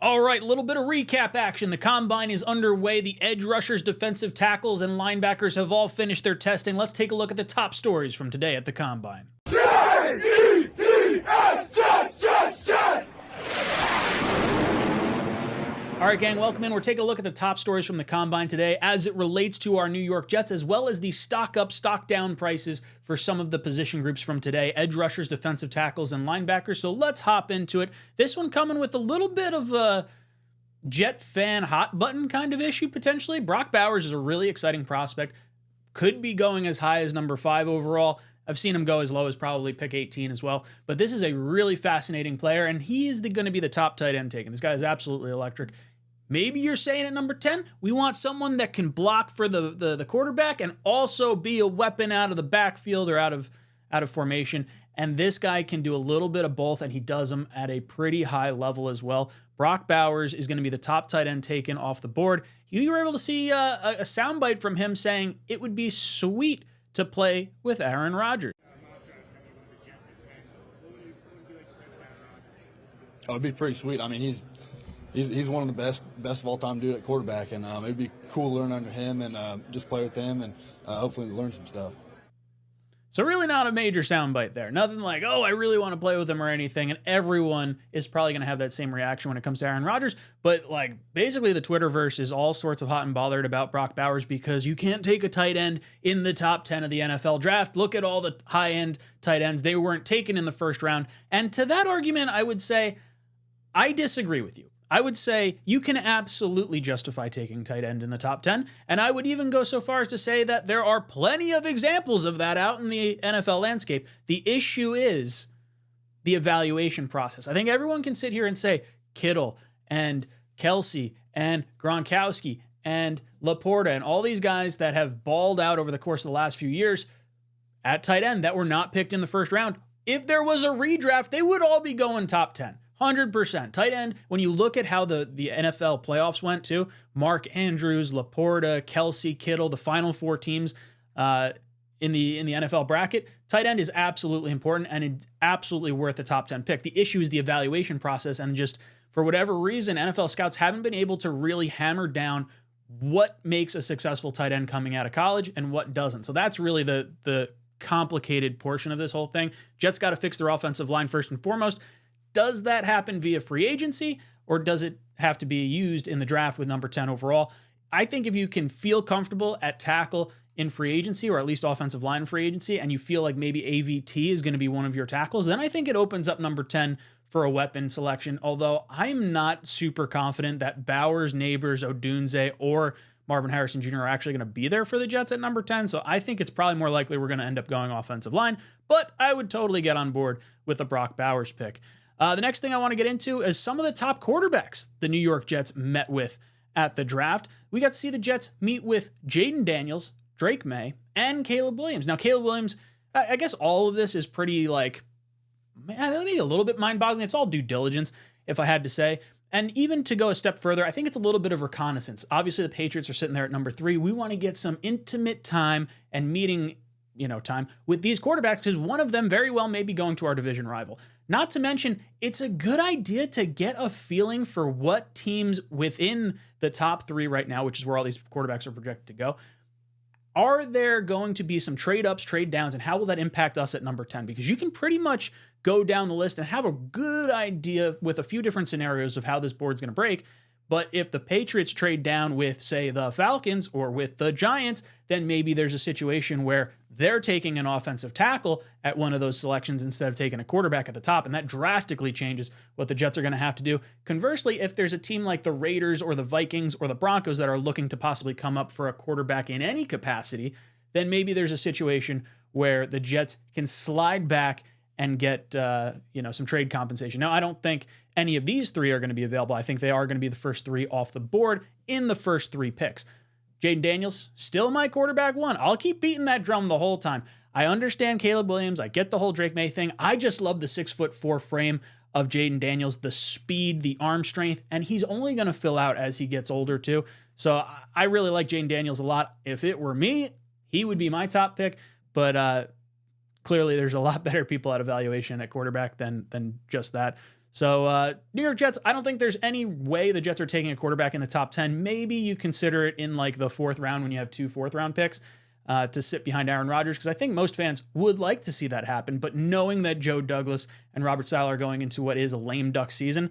All right, a little bit of recap action. The combine is underway. The edge rushers, defensive tackles, and linebackers have all finished their testing. Let's take a look at the top stories from today at the combine. All right, gang, welcome in. We're taking a look at the top stories from the combine today as it relates to our New York Jets, as well as the stock up, stock down prices for some of the position groups from today: edge rushers, defensive tackles, and linebackers. So let's hop into it. This one coming with a little bit of a Jet fan hot button kind of issue, potentially. Brock Bowers is a really exciting prospect. Could be going as high as number 5 overall. I've seen him go as low as probably pick 18 as well. But this is a really fascinating player, and he is going to be the top tight end taken. This guy is absolutely electric. Maybe you're saying at number 10, we want someone that can block for the quarterback and also be a weapon out of the backfield or out of formation. And this guy can do a little bit of both, and he does them at a pretty high level as well. Brock Bowers is going to be the top tight end taken off the board. You were able to see a soundbite from him saying it would be sweet to play with Aaron Rodgers. Oh, it'd be pretty sweet. I mean, he's one of the best of all time dude at quarterback, and it'd be cool to learn under him and just play with him and hopefully learn some stuff. So really not a major soundbite there. Nothing like, oh, I really want to play with him or anything. And everyone is probably going to have that same reaction when it comes to Aaron Rodgers. But like basically the Twitterverse is all sorts of hot and bothered about Brock Bowers because you can't take a tight end in the top 10 of the NFL draft. Look at all the high-end tight ends. They weren't taken in the first round. And to that argument, I would say I disagree with you. I would say you can absolutely justify taking tight end in the top 10, and I would even go so far as to say that there are plenty of examples of that out in the NFL landscape. The issue is the evaluation process. I think everyone can sit here and say Kittle and Kelce and Gronkowski and Laporta and all these guys that have balled out over the course of the last few years at tight end that were not picked in the first round. If there was a redraft, they would all be going top 10. 100%. Tight end, when you look at how the NFL playoffs went too, Mark Andrews, Laporta, Kelce, Kittle, the final 4 teams in the NFL bracket, tight end is absolutely important and it's absolutely worth a top 10 pick. The issue is the evaluation process, and just for whatever reason, NFL scouts haven't been able to really hammer down what makes a successful tight end coming out of college and what doesn't. So that's really the complicated portion of this whole thing. Jets got to fix their offensive line first and foremost. Does that happen via free agency, or does it have to be used in the draft with number 10 overall? I think if you can feel comfortable at tackle in free agency, or at least offensive line free agency, and you feel like maybe AVT is going to be one of your tackles, then I think it opens up number 10 for a weapon selection. Although I'm not super confident that Bowers, Neighbors, Odunze, or Marvin Harrison Jr. are actually going to be there for the Jets at number 10. So I think it's probably more likely we're going to end up going offensive line, but I would totally get on board with a Brock Bowers pick. The next thing I want to get into is some of the top quarterbacks the New York Jets met with at the draft. We got to see the Jets meet with Jayden Daniels, Drake May, and Caleb Williams. Now, Caleb Williams, I guess all of this is pretty like, maybe a little bit mind-boggling. It's all due diligence, if I had to say. And even to go a step further, I think it's a little bit of reconnaissance. Obviously, the Patriots are sitting there at number 3. We want to get some intimate time and meeting time with these quarterbacks because one of them very well may be going to our division rival. Not to mention, it's a good idea to get a feeling for what teams within the top 3 right now, which is where all these quarterbacks are projected to go. Are there going to be some trade ups, trade downs, and how will that impact us at number 10? Because you can pretty much go down the list and have a good idea with a few different scenarios of how this board's going to break. But if the Patriots trade down with, say, the Falcons or with the Giants, then maybe there's a situation where they're taking an offensive tackle at one of those selections instead of taking a quarterback at the top, and that drastically changes what the Jets are going to have to do. Conversely, if there's a team like the Raiders or the Vikings or the Broncos that are looking to possibly come up for a quarterback in any capacity, then maybe there's a situation where the Jets can slide back and get some trade compensation. Now, I don't think any of these 3 are going to be available. I think they are going to be the first 3 off the board in the first 3 picks. Jayden Daniels, still my quarterback 1. I'll keep beating that drum the whole time. I understand Caleb Williams. I get the whole Drake May thing. I just love the 6'4" frame of Jayden Daniels, the speed, the arm strength, and he's only going to fill out as he gets older too. So I really like Jayden Daniels a lot. If it were me, he would be my top pick, but clearly there's a lot better people at evaluation at quarterback than just that. So New York Jets, I don't think there's any way the Jets are taking a quarterback in the top 10. Maybe you consider it in like the 4th round when you have 2 4th-round picks to sit behind Aaron Rodgers, because I think most fans would like to see that happen. But knowing that Joe Douglas and Robert Saleh are going into what is a lame duck season,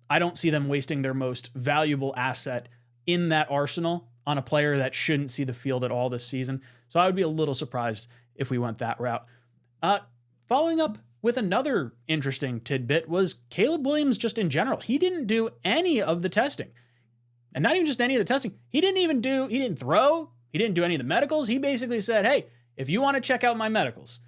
I don't see them wasting their most valuable asset in that arsenal on a player that shouldn't see the field at all this season. So I would be a little surprised if we went that route. Following up with another interesting tidbit was Caleb Williams just in general. He didn't do any of the testing. And not even just any of the testing. He didn't throw. He didn't do any of the medicals. He basically said, hey, if you want to check out my medicals,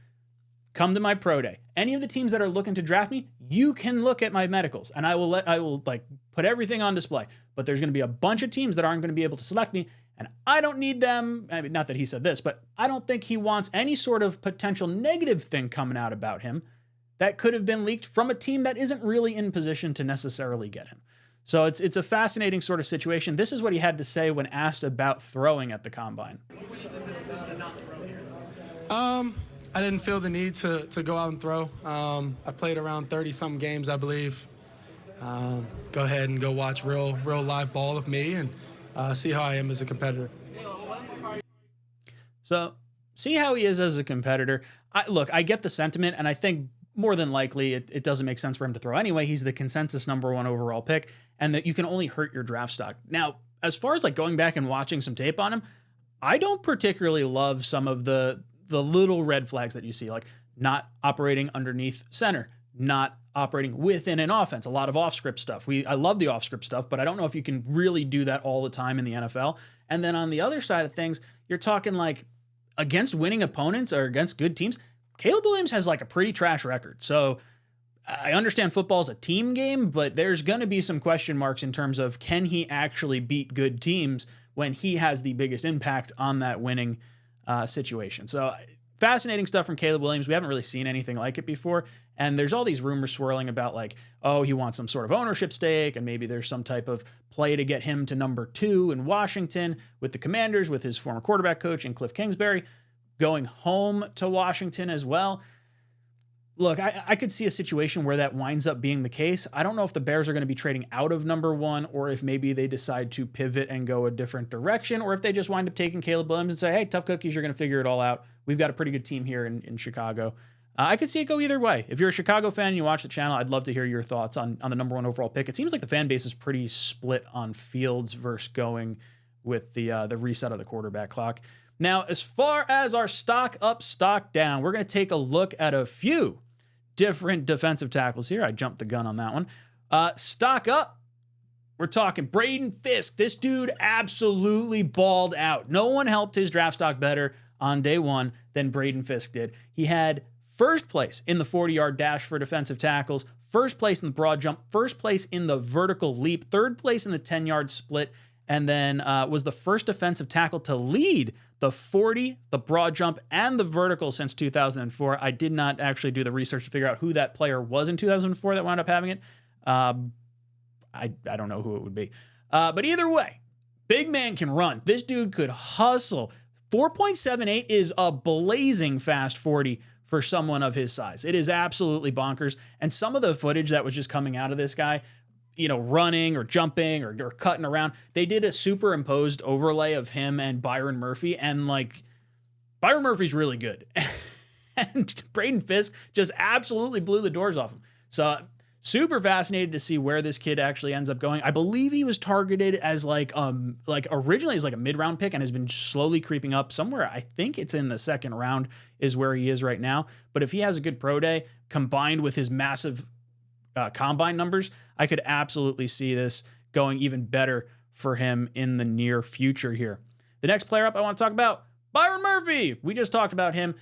come to my pro day. Any of the teams that are looking to draft me, you can look at my medicals and I will like put everything on display. But there's going to be a bunch of teams that aren't going to be able to select me, and I don't need them. I mean, not that he said this, but I don't think he wants any sort of potential negative thing coming out about him that could have been leaked from a team that isn't really in position to necessarily get him. So it's a fascinating sort of situation. This is what he had to say when asked about throwing at the combine. I didn't feel the need to go out and throw. I played around 30-something games, I believe. Go ahead and go watch real live ball of me and see how I am as a competitor. So see how he is as a competitor. I get the sentiment, and I think more than likely it doesn't make sense for him to throw anyway. He's the consensus #1 overall pick, and that you can only hurt your draft stock. Now, as far as like going back and watching some tape on him, I don't particularly love some of the little red flags that you see, like not operating underneath center, not operating within an offense, a lot of off-script stuff. I love the off-script stuff, but I don't know if you can really do that all the time in the NFL. And then on the other side of things, you're talking like against winning opponents or against good teams, Caleb Williams has like a pretty trash record. So I understand football is a team game, but there's going to be some question marks in terms of can he actually beat good teams when he has the biggest impact on that winning situation. So fascinating stuff from Caleb Williams. We haven't really seen anything like it before. And there's all these rumors swirling about like, oh, he wants some sort of ownership stake, and maybe there's some type of play to get him to #2 in Washington with the Commanders, with his former quarterback coach and Cliff Kingsbury going home to Washington as well. Look, I could see a situation where that winds up being the case. I don't know if the Bears are going to be trading out of #1, or if maybe they decide to pivot and go a different direction, or if they just wind up taking Caleb Williams and say, hey, tough cookies, you're going to figure it all out. We've got a pretty good team here in Chicago. I could see it go either way. If you're a Chicago fan and you watch the channel, I'd love to hear your thoughts on the #1 overall pick. It seems like the fan base is pretty split on Fields versus going with the reset of the quarterback clock. Now, as far as our stock up, stock down, we're going to take a look at a few different defensive tackles here. I jumped the gun on that one. Stock up, we're talking Braden Fisk. This dude absolutely balled out. No one helped his draft stock better on day one than Braden Fisk did. He had first place in the 40-yard dash for defensive tackles, first place in the broad jump, first place in the vertical leap, third place in the 10-yard split, and then was the first defensive tackle to lead the 40, the broad jump, and the vertical since 2004. I did not actually do the research to figure out who that player was in 2004 that wound up having it. I don't know who it would be. But either way, big man can run. This dude could hustle. 4.78 is a blazing fast 40 for someone of his size. It is absolutely bonkers. And some of the footage that was just coming out of this guy, running or jumping or cutting around, they did a superimposed overlay of him and Byron Murphy, and like Byron Murphy's really good. And Braden Fisk just absolutely blew the doors off him. So super fascinated to see where this kid actually ends up going. I believe he was targeted as like originally as like a mid-round pick and has been slowly creeping up somewhere. I think it's in the 2nd round is where he is right now. But if he has a good pro day combined with his massive combine numbers, I could absolutely see this going even better for him in the near future here. The next player up I want to talk about, Byron Murphy. We just talked about him,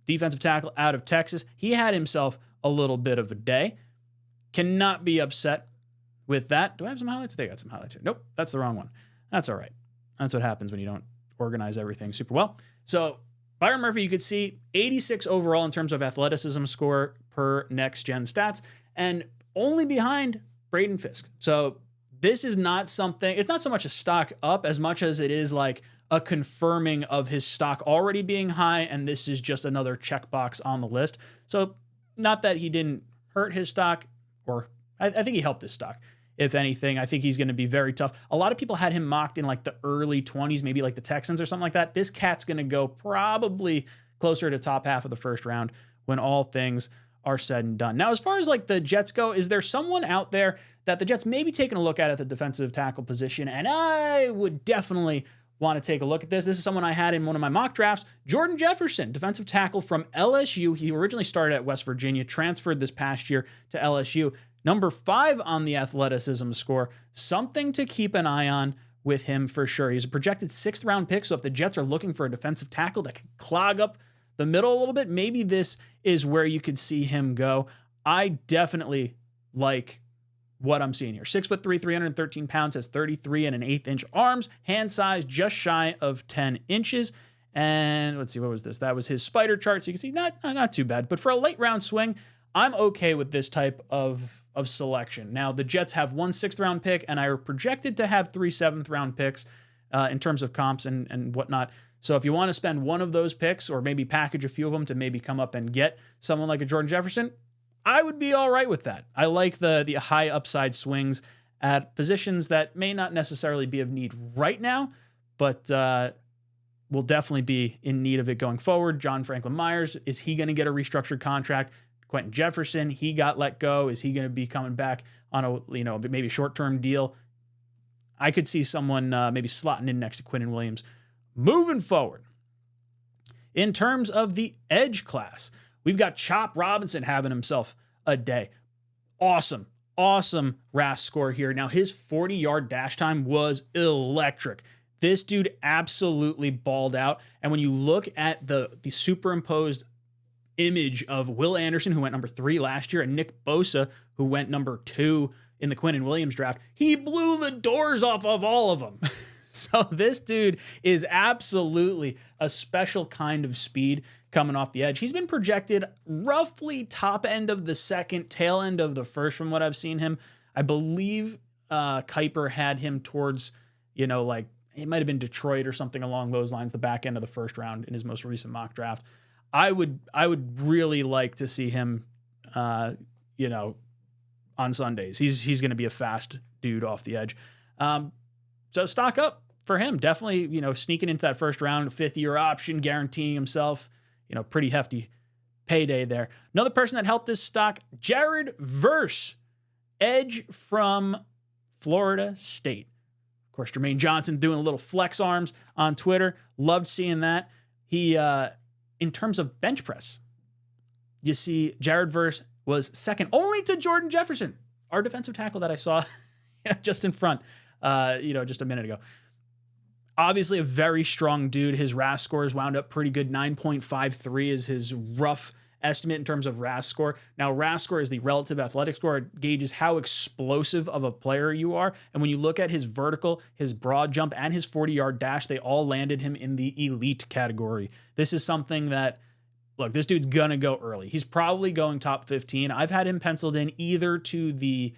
defensive tackle out of Texas. He had himself a little bit of a day. Cannot be upset with that. Do I have some highlights? I think I got some highlights here. Nope, that's the wrong one. That's all right. That's what happens when you don't organize everything super well. So Byron Murphy, you could see 86 overall in terms of athleticism score per Next Gen Stats, and only behind Braden Fisk. So this is not something, it's not so much a stock up as much as it is like a confirming of his stock already being high, and this is just another checkbox on the list. So not that he didn't hurt his stock or I think he helped his stock. If anything, I think he's going to be very tough. A lot of people had him mocked in like the early 20s, maybe like the Texans or something like that. This cat's going to go probably closer to top half of the first round when all things are said and done. Now, as far as like the Jets go, is there someone out there that the Jets may be taking a look at the defensive tackle position? And I would definitely want to take a look at this. This is someone I had in one of my mock drafts. Jordan Jefferson, defensive tackle from LSU. He originally started at West Virginia, transferred this past year to LSU. Number 5 on the athleticism score. Something to keep an eye on with him for sure. He's a projected 6th round pick, so if the Jets are looking for a defensive tackle that can clog up the middle a little bit, maybe this is where you could see him go. I definitely like what I'm seeing here. 6'3", 313 pounds, has 33 and an 1/8 inch arms, hand size just shy of 10 inches. And let's see, what was this? That was his spider chart. So you can see not too bad. But for a late round swing, I'm okay with this type of selection. Now, the Jets have 1 6th round pick, and I are projected to have 3 7th round picks in terms of comps and whatnot. So if you want to spend one of those picks or maybe package a few of them to maybe come up and get someone like a Jordan Jefferson, I would be all right with that. I like the high upside swings at positions that may not necessarily be of need right now, but will definitely be in need of it going forward. John Franklin Myers, is he going to get a restructured contract? Quentin Jefferson, he got let go. Is he going to be coming back on a maybe short-term deal? I could see someone maybe slotting in next to Quinnen Williams. Moving forward, in terms of the edge class, we've got Chop Robinson having himself a day. Awesome RAS score here. Now, his 40-yard dash time was electric. This dude absolutely balled out. And when you look at the superimposed image of Will Anderson, who went number 3 last year, and Nick Bosa, who went number 2 in the Quinnen Williams draft, he blew the doors off of all of them. So this dude is absolutely a special kind of speed coming off the edge. He's been projected roughly top end of the second, tail end of the first from what I've seen him. I believe Kuiper had him towards, like it might have been Detroit or something along those lines, the back end of the first round in his most recent mock draft. I would really like to see him, on Sundays. He's going to be a fast dude off the edge. So stock up for him. Definitely, sneaking into that first round, 5th-year option, guaranteeing himself, pretty hefty payday there. Another person that helped this stock, Jared Verse, edge from Florida State. Of course, Jermaine Johnson doing a little flex arms on Twitter. Loved seeing that. He, in terms of bench press, you see Jared Verse was second only to Jordan Jefferson, our defensive tackle that I saw just in front, just a minute ago. Obviously a very strong dude. His RAS scores wound up pretty good. 9.53 is his rough estimate in terms of RAS score. Now, RAS score is the relative athletic score. It gauges how explosive of a player you are. And when you look at his vertical, his broad jump, and his 40-yard dash, they all landed him in the elite category. This is something that, look, this dude's going to go early. He's probably going top 15. I've had him penciled in either to the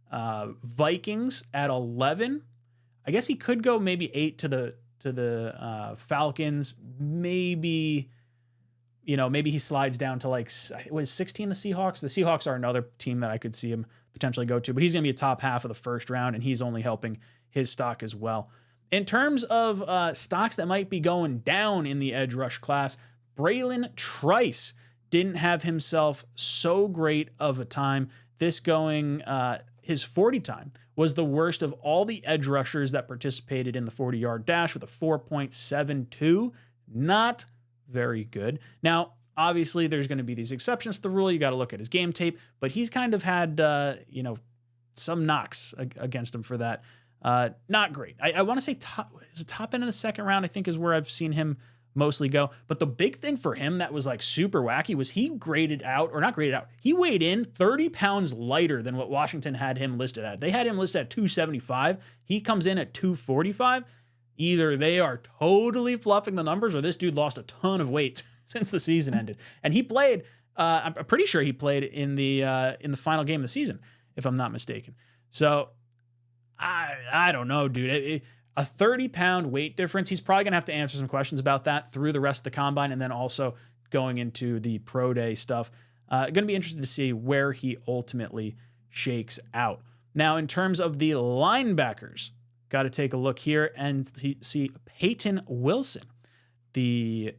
Vikings at 11. I guess he could go maybe 8 to the Falcons. Maybe he slides down to like, was 16 the Seahawks? The Seahawks are another team that I could see him potentially go to, but he's going to be a top half of the first round, and he's only helping his stock as well. In terms of stocks that might be going down in the edge rush class, Braylon Trice didn't have himself so great of a time. This going, his 40 time was the worst of all the edge rushers that participated in the 40-yard dash with a 4.72. Not very good. Now, obviously, there's going to be these exceptions to the rule. You got to look at his game tape, but he's kind of had, some knocks against him for that. Not great. I want to say top end of the second round, I think, is where I've seen him mostly go. But the big thing for him that was like super wacky was he he weighed in 30 pounds lighter than what Washington had him listed at. They had him listed at 275. He comes in at 245. Either they are totally fluffing the numbers, or this dude lost a ton of weight since the season ended. And he played, I'm pretty sure he played in the final game of the season, if I'm not mistaken. So I don't know, dude. A 30-pound weight difference. He's probably going to have to answer some questions about that through the rest of the combine, and then also going into the pro day stuff. Going to be interested to see where he ultimately shakes out. Now, in terms of the linebackers, got to take a look here and see Payton Wilson, the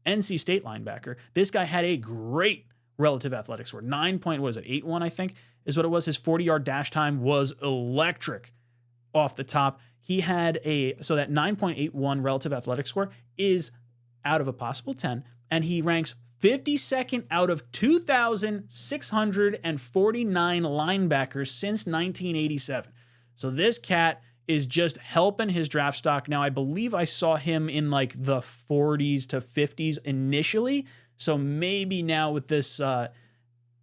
NC State linebacker. This guy had a great relative athletic score. 81, I think, is what it was. His 40-yard dash time was electric off the top. He had so that 9.81 relative athletic score is out of a possible 10, and he ranks 52nd out of 2,649 linebackers since 1987. So this cat is just helping his draft stock. Now, I believe I saw him in like the 40s to 50s initially. So maybe now with this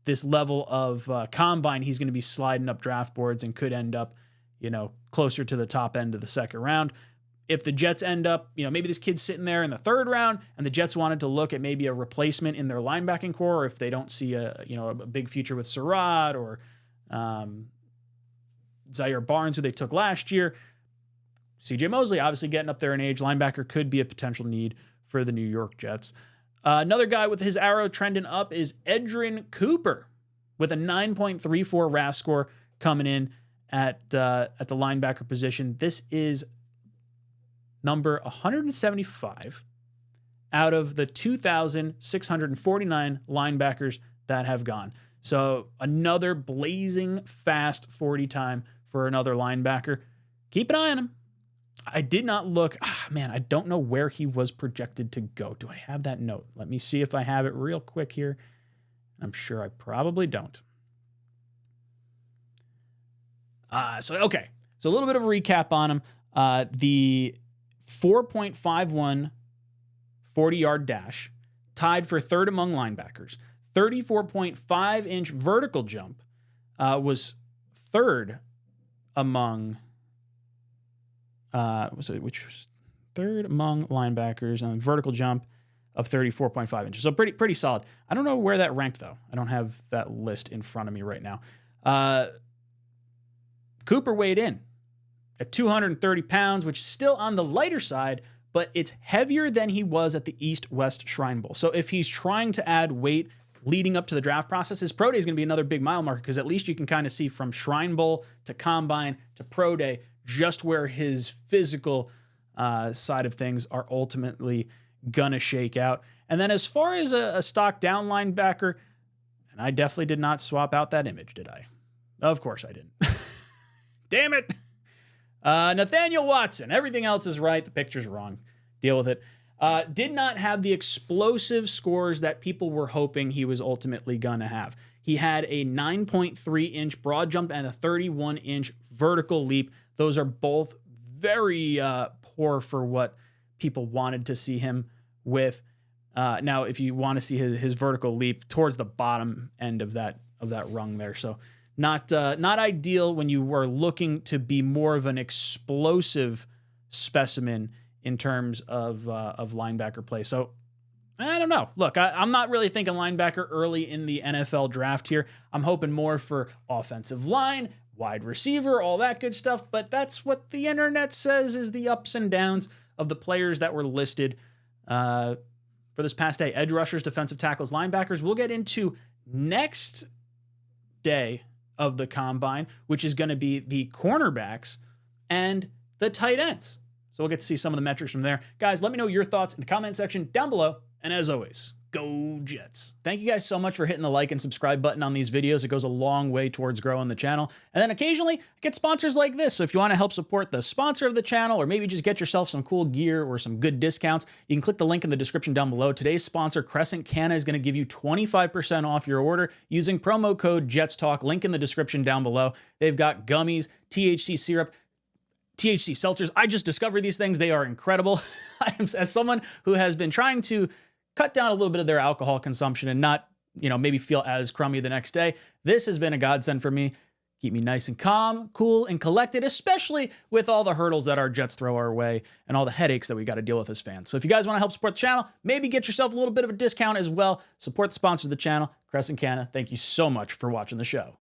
this level of combine, he's going to be sliding up draft boards and could end up, closer to the top end of the second round. If the Jets end up, maybe this kid's sitting there in the third round and the Jets wanted to look at maybe a replacement in their linebacking core, or if they don't see a big future with Surratt or Zaire Barnes, who they took last year. CJ Mosley, obviously getting up there in age, linebacker could be a potential need for the New York Jets. Another guy with his arrow trending up is Edwin Cooper with a 9.34 RAS score coming in at the linebacker position. This is number 175 out of the 2,649 linebackers that have gone. So another blazing fast 40 time for another linebacker. Keep an eye on him. I did not look. I don't know where he was projected to go. Do I have that note? Let me see if I have it real quick here. I'm sure I probably don't. So a little bit of a recap on him. The 4.51 40-yard dash, tied for third among linebackers. 34.5-inch vertical jump was third among which was third among linebackers, and vertical jump of 34.5 inches. So pretty solid. I don't know where that ranked though. I don't have that list in front of me right now. Cooper weighed in at 230 pounds, which is still on the lighter side, but it's heavier than he was at the East-West Shrine Bowl. So if he's trying to add weight leading up to the draft process, his pro day is going to be another big mile marker, because at least you can kind of see from Shrine Bowl to Combine to pro day just where his physical side of things are ultimately gonna shake out. And then as far as a stock down linebacker, and I definitely did not swap out that image, did I? Of course I didn't. Damn it. Nathaniel Watson. Everything else is right. The picture's wrong. Deal with it. Did not have the explosive scores that people were hoping he was ultimately gonna have. He had a 9.3-inch broad jump and a 31-inch vertical leap. Those are both very poor for what people wanted to see him with. Now, if you want to see his vertical leap, towards the bottom end of that rung there, so not ideal when you were looking to be more of an explosive specimen in terms of linebacker play. So I don't know. Look, I'm not really thinking linebacker early in the NFL draft here. I'm hoping more for offensive line, wide receiver, all that good stuff, but that's what the internet says is the ups and downs of the players that were listed for this past day. Edge rushers, defensive tackles, linebackers. We'll get into next day of the combine, which is going to be the cornerbacks and the tight ends. So we'll get to see some of the metrics from there. Guys, let me know your thoughts in the comment section down below. And as always, go Jets. Thank you guys so much for hitting the like and subscribe button on these videos. It goes a long way towards growing the channel. And then occasionally I get sponsors like this. So if you want to help support the sponsor of the channel, or maybe just get yourself some cool gear or some good discounts, you can click the link in the description down below. Today's sponsor, 𝐀𝐟𝐼𝐥𝐢𝐚, is going to give you 25% off your order using promo code JetsTalk. Link in the description down below. They've got gummies, THC syrup, THC seltzers. I just discovered these things. They are incredible. As someone who has been trying to cut down a little bit of their alcohol consumption and not, maybe feel as crummy the next day, this has been a godsend for me. Keep me nice and calm, cool, and collected, especially with all the hurdles that our Jets throw our way and all the headaches that we got to deal with as fans. So if you guys want to help support the channel, maybe get yourself a little bit of a discount as well. Support the sponsors of the channel, 𝐀𝐟𝐼𝐥𝐢𝐚. Thank you so much for watching the show.